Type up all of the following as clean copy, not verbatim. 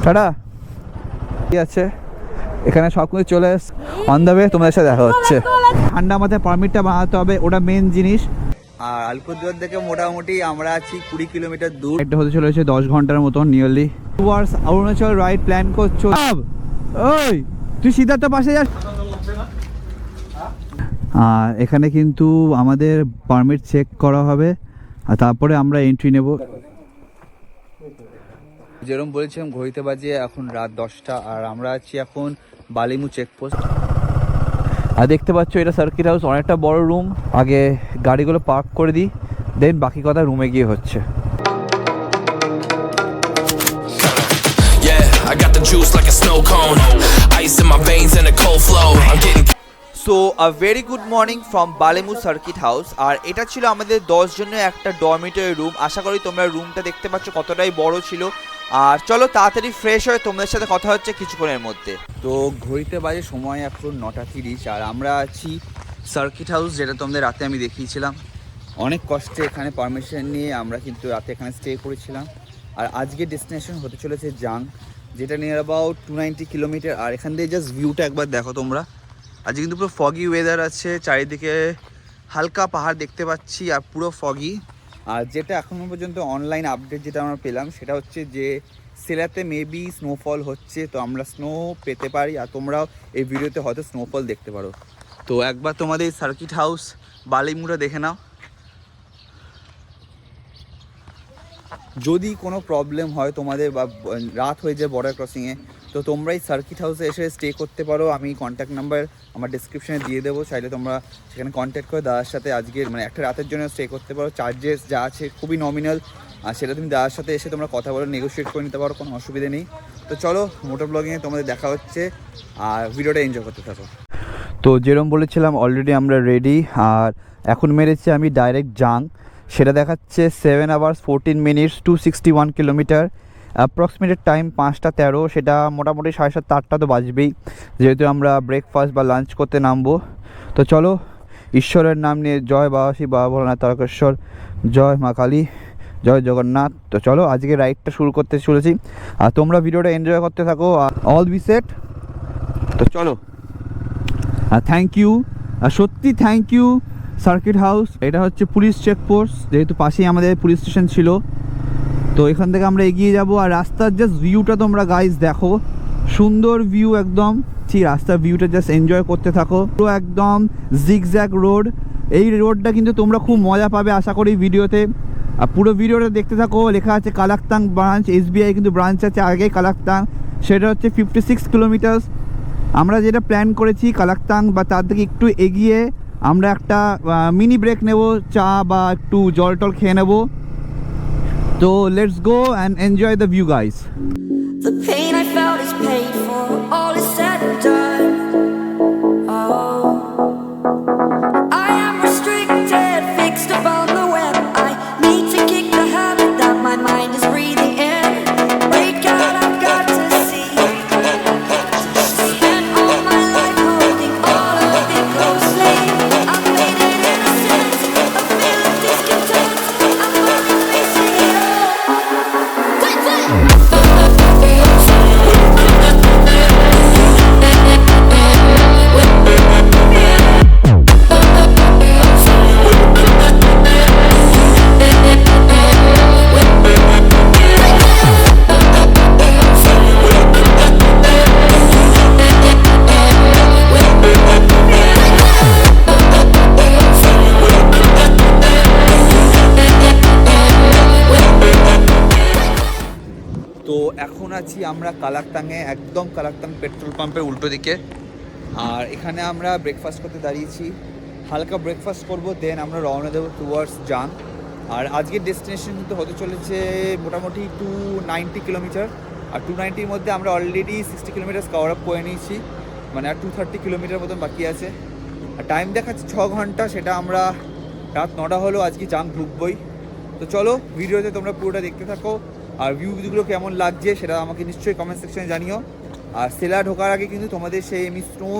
Tata. ঠিক আছে, এখানে সব কিছু চলে অন দ্য ওয়ে, তোমাদের সাথে দেখা হচ্ছে। ঠান্ডা মাথায় পারমিটটা বানাতে হবে, ওটা মেন জিনিস। আর আলিপুরদুয়ার থেকে মোটামুটি আমরা আছি 20 কিলোমিটার দূর। এটা হতে চলেছে 10 ঘন্টার মতন nearly. Towards Arunachal ride plan করছো? ওই তুই সিদ্ধার্থ পাশে যাস। আর এখানে কিন্তু আমাদের পারমিট চেক করা হবে আর তারপরে আমরা এন্ট্রি নেব। যেরকম বলেছিলাম ঘড়িতে বাজে এখন রাত 10টা আর আমরা আছি এখন বালিমু চেকপোস্ট। আর দেখতে পাচ্ছ এটা সার্কিট হাউস, অনেকটা বড় রুম। আগে গাড়িগুলো পার্ক করে দিই, দেন বাকি কথা রুমে গিয়ে হচ্ছে। I got the juice like a snow cone. Ice in my veins and a cold flow. I'm getting so a very good morning from বালিমু সার্কিট হাউস। আর এটা ছিল আমাদের 10 জনের একটা ডরমিটরি রুম। আশা করি তোমরা রুমটা দেখতে পাচ্ছ কতটাই বড় ছিল। আর চলো তাড়াতাড়ি ফ্রেশ হয়ে তোমাদের সাথে কথা হচ্ছে কিছুক্ষণের মধ্যে। তো ঘড়িতে বাজে সময় এখন 9:30 আর আমরা আছি সার্কিট হাউস, যেটা তোমাদের রাতে আমি দেখিয়েছিলাম। অনেক কষ্টে এখানে পারমিশন নিয়ে আমরা কিন্তু রাতে এখানে স্টে করেছিলাম। আর আজকে ডেস্টিনেশন হতে চলেছে জাং, যেটা নিয়ার অ্যাবাউট 290 কিলোমিটার। আর এখান থেকে জাস্ট ভিউটা একবার দেখো তোমরা। আজকে কিন্তু পুরো ফগি ওয়েদার আছে, চারিদিকে হালকা পাহাড় দেখতে পাচ্ছি আর পুরো ফগি। আর যেটা এখনও পর্যন্ত অনলাইন আপডেট যেটা আমরা পেলাম সেটা হচ্ছে যে সেলাতে মেবি স্নোফল হচ্ছে, তো আমরা স্নো পেতে পারি আর তোমরাও এই ভিডিওতে হয়তো স্নোফল দেখতে পারো। তো একবার তোমাদের সার্কিট হাউস বালিমুটা দেখে নাও। যদি কোনো প্রবলেম হয় তোমাদের বা রাত হয়ে যায় বর্ডার ক্রসিংয়ে, তো তোমরা এই সার্কিট হাউসে এসে স্টে করতে পারো। আমি কন্ট্যাক্ট নাম্বার আমার ডিসক্রিপশানে দিয়ে দেবো, চাইলে তোমরা সেখানে কন্ট্যাক্ট করে দাদার সাথে আজকের মানে একটা রাতের জন্য স্টে করতে পারো। চার্জেস যা আছে খুবই নমিনাল, আর সেটা তুমি দাদার সাথে এসে তোমরা কথা বলে নেগোশিয়েট করে নিতে পারো, কোনো অসুবিধা নেই। তো চলো মোটর ব্লগিংয়ে তোমাদের দেখা হচ্ছে আর ভিডিওটা এনজয় করতে থাকো। তো যেরকম বলেছিলাম অলরেডি আমরা রেডি, আর এখন মেরেছি আমি ডাইরেক্ট জাং। সেটা দেখাচ্ছে 7 hours 14 minutes 261 kilometre. Approximated time 5টা 13। সেটা মোটামুটি 7:30-8টা তো বাজবেই, যেহেতু আমরা ব্রেকফাস্ট বা লাঞ্চ করতে নামবো। তো চলো ঈশ্বরের নাম নিয়ে, জয় বাবা শিব, বাবা ভোলানাথ, তারকেশ্বর, জয় মা কালী, জয় জগন্নাথ। তো চলো আজকে রাইডটা শুরু করতে চলেছি আর তোমরা ভিডিওটা এনজয় করতে থাকো। All be set. তো চলো, আর থ্যাংক ইউ, আর সত্যি থ্যাংক ইউ সার্কিট হাউস। এটা হচ্ছে পুলিশ চেকপোস্ট, যেহেতু পাশেই আমাদের পুলিশ স্টেশন ছিল। তো এখান থেকে আমরা এগিয়ে যাব আর রাস্তার জাস্ট ভিউটা তোমরা গাইজ দেখো, সুন্দর ভিউ একদম। ঠিক রাস্তার ভিউটা জাস্ট এনজয় করতে থাকো। পুরো একদম জিগজ্যাগ রোড। এই রোডটা কিন্তু তোমরা খুব মজা পাবে আশা করি ভিডিওতে। আর পুরো ভিডিওটা দেখতে থাকো। লেখা আছে কালাকতাং ব্রাঞ্চ, SBI কিন্তু ব্রাঞ্চ আছে আগেই কালাকতাং। সেটা হচ্ছে 56 কিলোমিটার। আমরা যেটা প্ল্যান করেছি কালাকতাং বা তার থেকে একটু এগিয়ে আমরা একটা মিনি ব্রেক নেব, চা বা একটু জল টল খেয়ে নেব। তো let's go and enjoy the view guys. The pain I felt is paid for, all is said and done. Oh, I am restricted, fixed upon the web. I need to kick the habit that my mind is breathing in. Break out, I've got to see. Spent all my life holding all of it closely. I've made it innocent, a feel of discontent. I'm not facing it all. তো এখন আছি আমরা কালাকতাংয়ে, একদম কালাকতাং petrol পাম্পের উল্টো দিকে। আর এখানে আমরা ব্রেকফাস্ট করতে দাঁড়িয়েছি, হালকা ব্রেকফাস্ট করব, দেন আমরা রওনা দেবো টুয়ার্ডস জাং। আর আজকের ডেস্টিনেশন কিন্তু হতে চলেছে মোটামুটি 290 কিলোমিটার। আর 290-র মধ্যে আমরা অলরেডি 60 কিলোমিটার কভার আপ করে নিয়েছি, মানে আর 230 কিলোমিটার মতন বাকি আছে। আর টাইম দেখাচ্ছে 6 ঘন্টা, সেটা আমরা রাত 9টা হলো আজকে জাং ঢুকবই। তো চলো ভিডিওতে তোমরা পুরোটা দেখতে থাকো আর ভিউগুলো কেমন লাগছে সেটা আমাকে নিশ্চয়ই কমেন্ট সেকশনে জানিও। আর সেলা ঢোকার আগে কিন্তু তোমাদের সেই আমি স্নো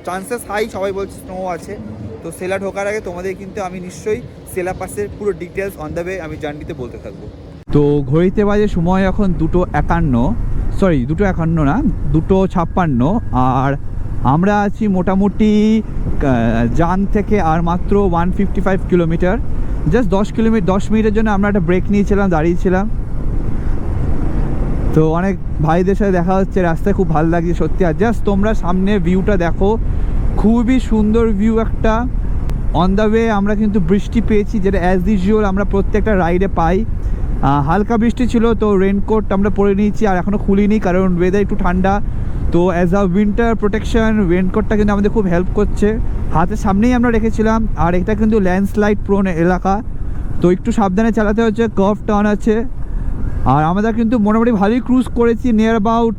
চান্সেস হাই, সবাই বলছে স্নো আছে, তো সেলা ঢোকার আগে তোমাদের কিন্তু আমি নিশ্চয়ই সেলা পাসের পুরো ডিটেলস অন দ্য ওয়ে আমি জার্নিতে বলতে থাকবো। তো ঘড়িতে বাজে সময় এখন 2:51। সরি 2:51 না, 2:56, আর আমরা আছি মোটামুটি জাং থেকে আর মাত্র 155 কিলোমিটার। জাস্ট 10 মিনিটের জন্য আমরা একটা ব্রেক নিয়েছিলাম, দাঁড়িয়েছিলাম। তো অনেক ভাইদের সাথে দেখা হচ্ছে, রাস্তায় খুব ভালো লাগছে সত্যি। আর জাস্ট তোমরা সামনে ভিউটা দেখো, খুবই সুন্দর ভিউ একটা। অন দ্য ওয়ে আমরা কিন্তু বৃষ্টি পেয়েছি, যেটা অ্যাজ ইউজুয়াল আমরা প্রত্যেকটা রাইডে পাই। হালকা বৃষ্টি ছিল, তো রেনকোট আমরা পরে নিয়েছি, আর এখনও খুলিনি কারণ ওয়েদার একটু ঠান্ডা। তো অ্যাজ আ উইন্টার প্রোটেকশন রেনকোটটা কিন্তু আমাদের খুব হেল্প করছে। হাতের সামনেই আমরা রেখেছিলাম। আর এটা কিন্তু ল্যান্ডস্লাইড প্রোন এলাকা, তো একটু সাবধানে চালাতে হচ্ছে, কার্ভ টার্ন আছে। আর আমরা কিন্তু মোটামুটি ভালোই ক্রুজ করেছি, নিয়ার অ্যাবাউট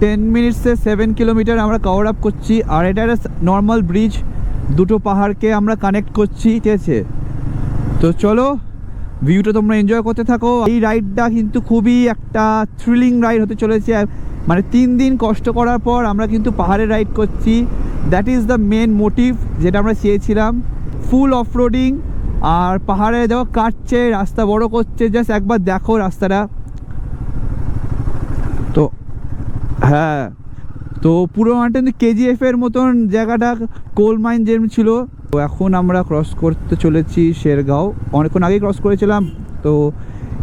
10 মিনিটসে 7 কিলোমিটার আমরা কভার আপ করছি। আর এটা একটা নর্মাল ব্রিজ, দুটো পাহাড়কে আমরা কানেক্ট করছি, ঠিক আছে। তো চলো ভিউটা তোমরা এনজয় করতে থাকো। এই রাইডটা কিন্তু খুবই একটা থ্রিলিং রাইড হতে চলেছে। মানে 3 দিন কষ্ট করার পর আমরা কিন্তু পাহাড়ে রাইড করছি। That is the main motive, যেটা আমরা চেয়েছিলাম। ফুল অফরোডিং, আর পাহাড়ে দেখো কাটছে, রাস্তা বড় করছে, জাস্ট একবার দেখো রাস্তাটা। তো হ্যাঁ, তো পুরো মানটা কিন্তু KGF এর মতন জায়গাটা, কোল মাইন যেরকম ছিল। তো এখন আমরা ক্রস করতে চলেছি শেরগাঁও। অনেকক্ষণ আগেই ক্রস করেছিলাম। তো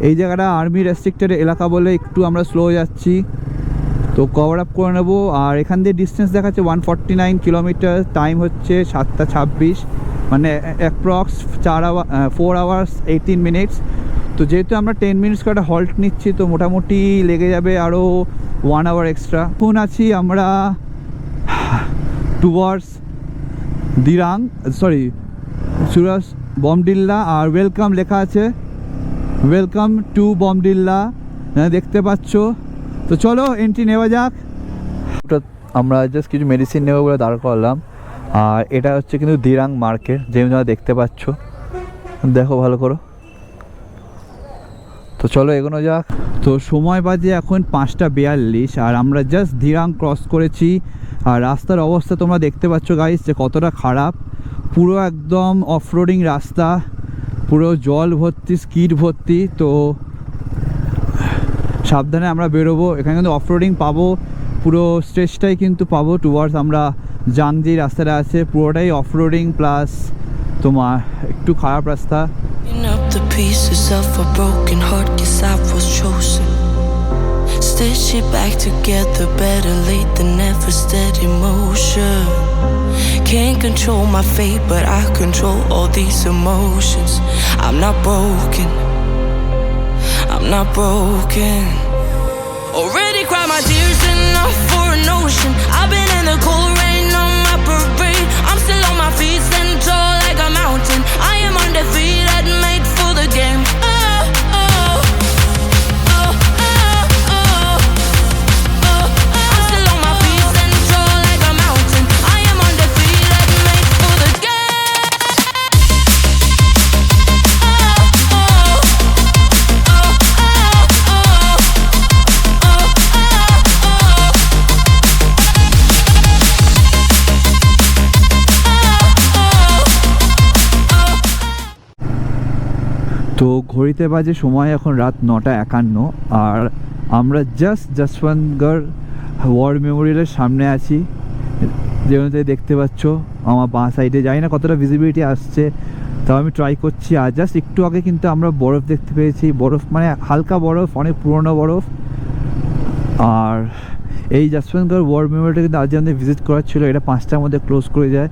এই জায়গাটা আর্মি রেস্ট্রিক্টেড এলাকা বলে একটু আমরা স্লো যাচ্ছি, তো কভার আপ করে নেবো। আর এখান দিয়ে ডিস্টেন্স দেখাচ্ছে 149 কিলোমিটার, টাইম হচ্ছে 7:26, মানে অ্যাপ্রক্স 4 আওয়ার্স 18 মিনিটস। তো যেহেতু আমরা 10 মিনিটস করে একটা হল্ট নিচ্ছি, তো মোটামুটি লেগে যাবে আরও 1 আওয়ার এক্সট্রা। এখন আছি আমরা টুয়ার্ডস দিরাং, সরি সুরাস বমডিল্লা। আর ওয়েলকাম লেখা আছে, ওয়েলকাম টু বমডিল্লা, দেখতে পাচ্ছ। তো চলো এন্ট্রি নেওয়া যাক। আমরা জাস্ট কিছু মেডিসিন নেবো বলে দাঁড় করলাম। আর এটা হচ্ছে কিন্তু দিরাং মার্কেট, যেমন তোমরা দেখতে পাচ্ছ, দেখো ভালো করো। তো চলো এগোনো যাক। তো সময় বাজে এখন 5:42, আর আমরা জাস্ট দিরাং ক্রস করেছি। আর রাস্তার অবস্থা তোমরা দেখতে পাচ্ছ গাইস, যে কতটা খারাপ। পুরো একদম অফরোডিং রাস্তা, পুরো জল ভর্তি, স্কিড ভর্তি। তো সাবধানে আমরা বেরোবো। এখানে কিন্তু অফরোডিং পাবো, পুরো স্ট্রেচটাই কিন্তু পাবো টুয়ার্ডস আমরা জাং যেই রাস্তাটা আছে, পুরোটাই অফরোডিং প্লাস তোমার একটু খারাপ রাস্তা। Picking up the pieces of a broken heart, guess I was chosen. Stitch it back together, better late than never, steady motion. Can't control my fate, but I control all these emotions. I'm not broken, I'm not broken. Already cried my tears enough for an ocean. I've been in the cold rain on my parade. I'm still on my feet, stand tall like a mountain. I am undefeated, made for the game. Oh, oh, oh, oh, oh, oh. I'm still on my feet, stand tall like a mountain. I am undefeated, made for the game. Oh, oh, oh, oh, oh, oh, তো ঘড়িতে বাজে সময় এখন রাত 9:51, আর আমরা just Jaswantgarh war মেমোরিয়ালের সামনে আছি। যেমন দেখতে পাচ্ছ আমার বাঁ সাইডে, জানি না কতটা ভিজিবিলিটি আসছে, তাও আমি ট্রাই করছি। আর জাস্ট একটু আগে কিন্তু আমরা বরফ দেখতে পেয়েছি, বরফ মানে হালকা বরফ, অনেক পুরনো বরফ। আর এই যশবন্তগড় ওয়ার মেমোরিয়ালটা কিন্তু আজকে আমাদের ভিজিট করার ছিল, এটা 5টার মধ্যে ক্লোজ করে যায়।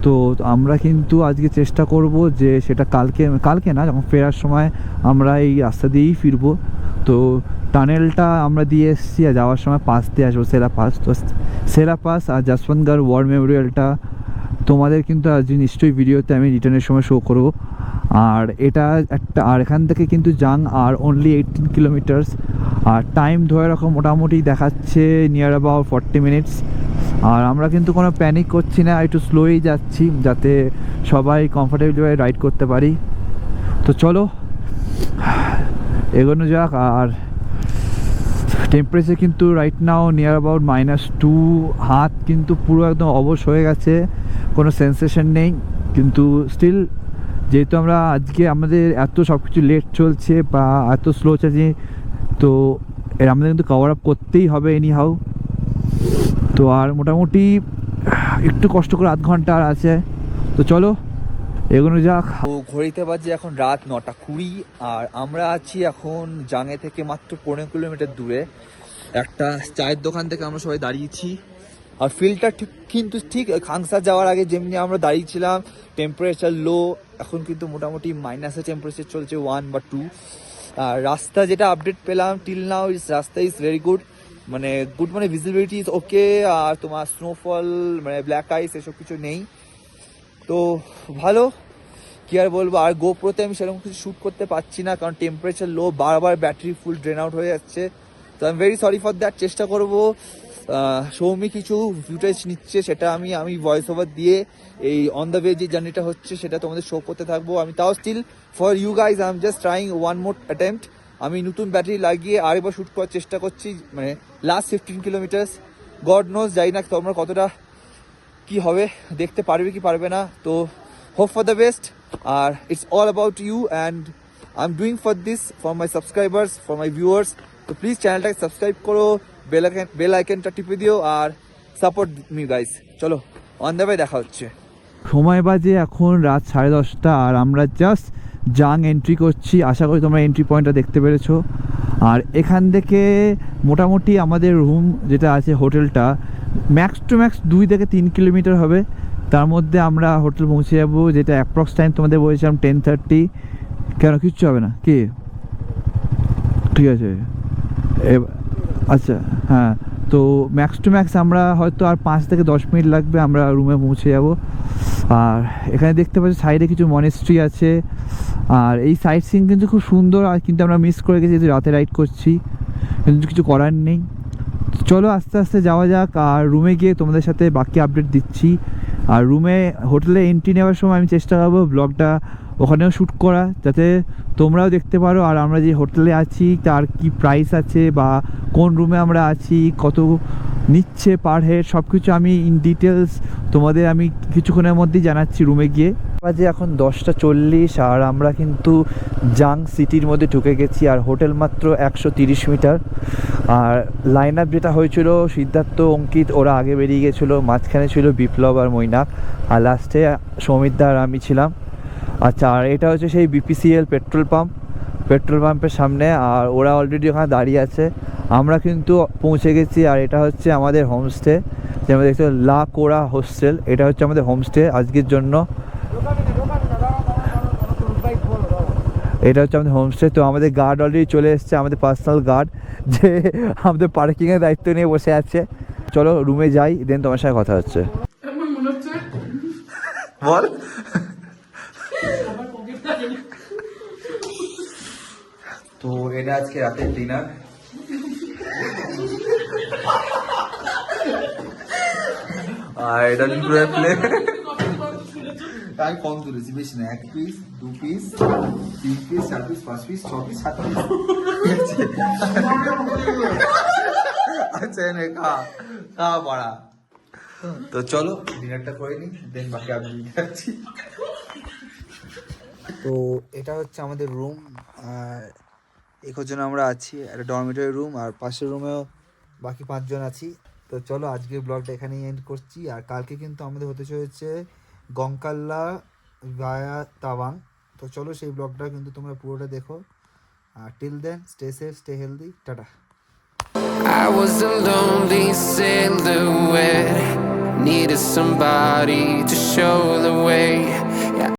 তো আমরা কিন্তু আজকে চেষ্টা করব যে সেটা কালকে না, যখন ফেরার সময় আমরা এই রাস্তা দিয়েই ফিরবো। তো টানেলটা আমরা দিয়ে এসেছি, আর যাওয়ার সময় পাস দিয়ে আসবো সেরা পাস। তো সেরা পাস আর যশবন্তগড় ওয়ার মেমোরিয়ালটা তোমাদের কিন্তু আজ নিশ্চয়ই ভিডিওতে আমি রিটার্নের সময় শো করবো। আর এটা একটা, আর এখান থেকে কিন্তু জাং আর অনলি 18 কিলোমিটার্স। আর টাইম ধরে রাখো মোটামুটি দেখাচ্ছে নিয়ার অ্যাবাউট 40 মিনিটস। আর আমরা কিন্তু কোনো প্যানিক করছি না, একটু স্লোই যাচ্ছি যাতে সবাই কমফোর্টেবলভাবে রাইড করতে পারি। তো চলো এগোনো যাক। আর টেম্পারেচার কিন্তু রাইট নাও নিয়ার অ্যাবাউট -2, হাত কিন্তু পুরো একদম অবশ হয়ে গেছে, কোনো সেন্সেশন নেই। কিন্তু স্টিল যেহেতু আমরা আজকে আমাদের এত সব কিছু লেট চলছে বা এত স্লো চাচ্ছি, তো এর আমাদের কিন্তু কভার আপ করতেই হবে এনি হাউ। তো আর মোটামুটি একটু কষ্ট করে আধ ঘন্টা আর আছে, তো চলো এগোনো যাক। তো ঘড়িতে বাজে এখন রাত 9:20 আর আমরা আছি এখন জাঙ্গে থেকে মাত্র 15 কিলোমিটার দূরে একটা চায়ের দোকান থেকে আমরা সবাই দাঁড়িয়েছি। আর ফিল্ডটা ঠিক খাংসা যাওয়ার আগে যেমনি আমরা দাঁড়িয়েছিলাম, টেম্পারেচার লো, এখন কিন্তু মোটামুটি মাইনাসে টেম্পারেচার চলছে 1 বা 2। আর রাস্তা যেটা আপডেট পেলাম টিল নাও রাস্তা ইজ ভেরি গুড, মানে ভিজিবিলিটি ইজ ওকে, আর তোমার স্নোফল মানে ব্ল্যাক আইস এসব কিছু নেই, তো ভালো, কি আর বলবো। আর গোপ্রোতে আমি সেরকম কিছু শ্যুট করতে পারছি না কারণ টেম্পারেচার লো, বারবার ব্যাটারি ফুল ড্রেন আউট হয়ে যাচ্ছে, তো I am very sorry for that. চেষ্টা করবো সৌমি কিছু ফুটেজ নিচ্ছে, সেটা আমি ভয়েস ওভার দিয়ে এই অন দ্য ওয়ে যে জার্নিটা হচ্ছে সেটা তোমাদের শো করতে থাকবো। আমি তাও still for you guys I am just trying one more attempt. আমি নতুন ব্যাটারি লাগিয়ে আরেকবার শ্যুট করার চেষ্টা করছি, মানে লাস্ট 15 কিলোমিটার্স। গড নোজ, যাই না তোমরা কতটা কি হবে, দেখতে পারবে কি পারবে না, তো হোপ ফর দ্য বেস্ট। আর it's all about you and I am doing for this for my subscribers, for my viewers. তো প্লিজ চ্যানেলটাকে সাবস্ক্রাইব করো, বেল আইকনটা টিপে দিও আর সাপোর্ট মি গাইস। চলো অন দ্য ওয়ে দেখা হচ্ছে। সময় বাজে এখন রাত 10:30 আর আমরা জাস্ট জাং এন্ট্রি করছি। আশা করি তোমরা এন্ট্রি পয়েন্টটা দেখতে পেরেছো। আর এখান থেকে মোটামুটি আমাদের রুম যেটা আছে হোটেলটা ম্যাক্স টু ম্যাক্স 2 থেকে 3 কিলোমিটার হবে, তার মধ্যে আমরা হোটেল পৌঁছে যাবো, যেটা অ্যাপ্রক্স টাইম তোমাদের বলেছিলাম 10:30। কেন কিচ্ছু হবে না কি? ঠিক আছে, আচ্ছা হ্যাঁ, তো ম্যাক্স টু ম্যাক্স আমরা হয়তো আর 5 থেকে 10 মিনিট লাগবে, আমরা রুমে পৌঁছে যাব। আর এখানে দেখতে পাচ্ছি সাইডে কিছু মনেস্ট্রি আছে, আর এই সাইট সিন কিন্তু খুব সুন্দর, আর কিন্তু আমরা মিস করে গেছি যে রাতে রাইড করছি, কিন্তু কিছু করার নেই। চলো আস্তে আস্তে যাওয়া যাক, আর রুমে গিয়ে তোমাদের সাথে বাকি আপডেট দিচ্ছি। আর রুমে হোটেলে এন্ট্রি নেওয়ার সময় আমি চেষ্টা করবো ব্লগটা ওখানেও শ্যুট করা, যাতে তোমরাও দেখতে পারো আর আমরা যে হোটেলে আছি তার কি প্রাইস আছে বা কোন রুমে আমরা আছি, কত নিচ্ছে পার হেড, সব কিছু আমি ইন ডিটেলস তোমাদের আমি কিছুক্ষণের মধ্যেই জানাচ্ছি রুমে গিয়ে। বাজে এখন 10:40 আর আমরা কিন্তু জাং সিটির মধ্যে ঢুকে গেছি। আর হোটেল মাত্র 130 মিটার। আর লাইন আপ যেটা হয়েছিল, সিদ্ধার্থ, অঙ্কিত ওরা আগে বেরিয়ে গেছিলো, মাঝখানে ছিল বিপ্লব আর মৈনাক, আর লাস্টে সৌমিতদা আর আমি ছিলাম। আচ্ছা, আর এটা হচ্ছে সেই বিপিসিএল পেট্রোল পাম্পের সামনে, আর ওরা অলরেডি ওখানে দাঁড়িয়ে আছে। আমরা কিন্তু পৌঁছে গেছি, আর এটা হচ্ছে আমাদের হোমস্টে, যেমন দেখছো লা কোরা হোস্টেল, এটা হচ্ছে আমাদের হোমস্টে আজকের জন্য। এটা হচ্ছে আমাদের হোমস্টে। তো আমাদের গার্ড অলরেডি চলে এসছে, আমাদের পার্সোনাল গার্ড, যে আমাদের পার্কিংয়ের দায়িত্ব নিয়ে বসে আছে। চলো রুমে যাই, দেন তোমার সাথে কথা হচ্ছে। বল। তো এটা আজকে রাতের ডিনার। আর এটা পুরো প্লেট। আমি কম তুলেছি, বেশি না, 1 piece 2 piece 3 piece 4 piece 5 piece 6 piece 7 piece. আচ্ছা এনে খা পড়া। তো চলো ডিনারটা করে নিই, দেন বাকি আমি দেখাচ্ছি। তো এটা হচ্ছে আমাদের রুম, আর এর জন্য আমরা আছি একটা ডরমিটরি রুম, আর পাশের রুমেও বাকি 5 জন আছি। তো চলো আজকের ব্লগটা এখানেই এন্ড করছি। আর কালকে কিন্তু আমাদের হতে চলেছে গংকাল্লা ভায়া তাওয়াং। তো চলো সেই ব্লগটা কিন্তু তোমরা পুরোটা দেখো। আর till then stay safe, stay healthy, tata. I was a lonely silhouette, needed somebody to show the way. Yeah.